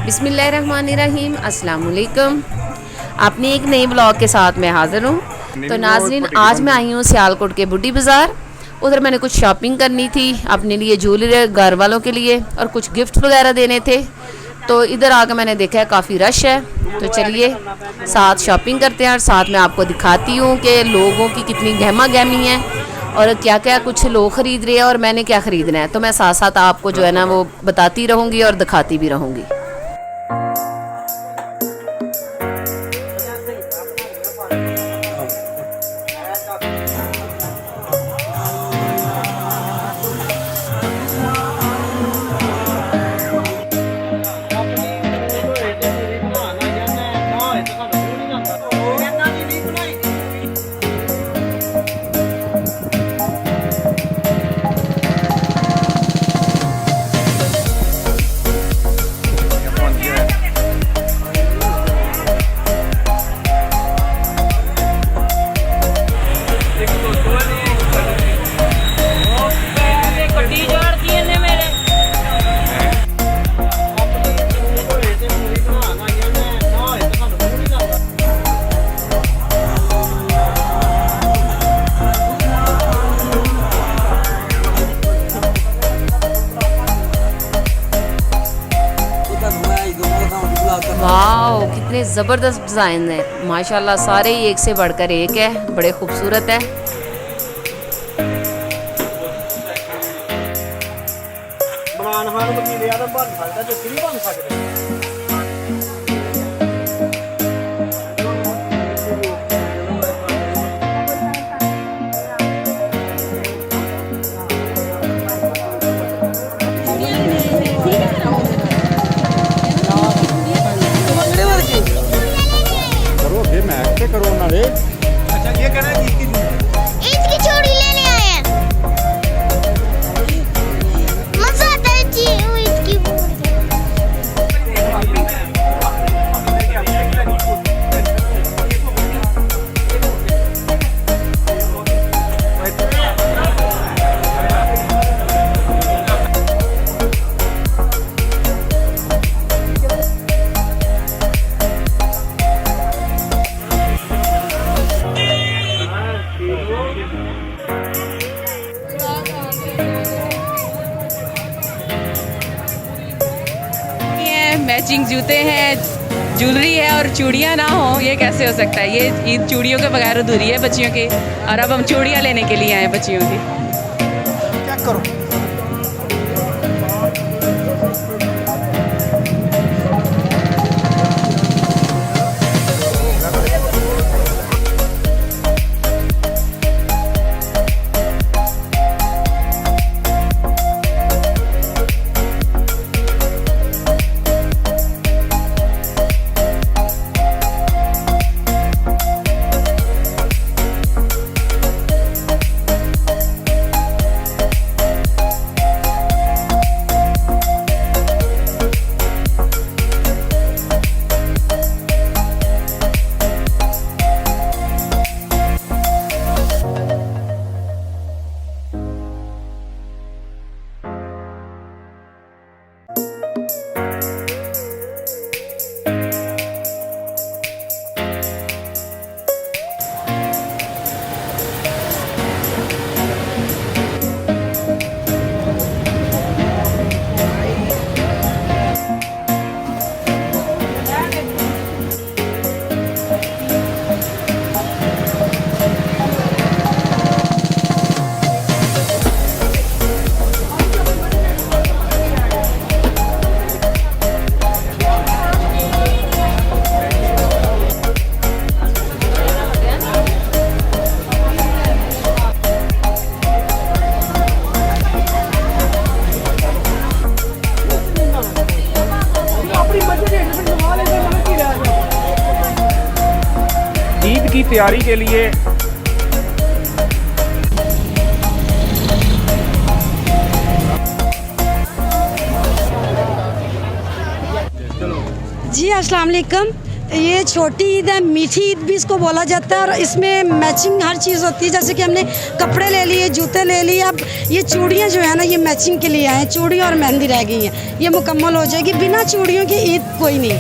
बिस्मिल्लाहिर्रहमानिर्रहीम, अस्सलाम वालेकुम। अपने एक नए ब्लॉग के साथ मैं हाज़िर हूँ। तो नाज़रीन, आज मैं आई हूँ सियालकोट के बुड्डी बाज़ार। उधर मैंने कुछ शॉपिंग करनी थी अपने लिए, ज्वेलरी घर वालों के लिए, और कुछ गिफ्ट वगैरह देने थे। तो इधर आकर मैंने देखा है काफ़ी रश है। तो चलिए साथ शॉपिंग करते हैं और साथ में आपको दिखाती हूँ कि लोगों की कितनी गहमा गहमी है और क्या क्या कुछ लोग ख़रीद रहे हैं और मैंने क्या ख़रीदना है। तो मैं साथ साथ आपको जो है ना वो बताती रहूँगी और दिखाती भी रहूँगी। वाह, कितने ज़बरदस्त डिज़ाइन है माशाल्लाह, सारे ही एक से बढ़कर एक है, बड़े खूबसूरत है। करो ना रे। अच्छा, ये कहना है इसकी चूड़ी लेने आए हैं। मजा आता है जी इसकी। मैचिंग जूते हैं, ज्वेलरी है और चूड़ियाँ ना हो, ये कैसे हो सकता है। ये ईद चूड़ियों के बगैर अधूरी है बच्चियों की, और अब हम चूड़ियाँ लेने के लिए आए बच्चियों की। क्या करो। ईद की तैयारी के लिए जी अस्सलाम वालेकुम। ये छोटी ईद है, मीठी ईद भी इसको बोला जाता है और इसमें मैचिंग हर चीज़ होती है। जैसे कि हमने कपड़े ले लिए, जूते ले लिए, अब ये चूड़ियाँ जो है ना ये मैचिंग के लिए आए हैं। चूड़ी और मेहंदी रह गई हैं, ये मुकम्मल हो जाएगी। बिना चूड़ियों की ईद कोई नहीं।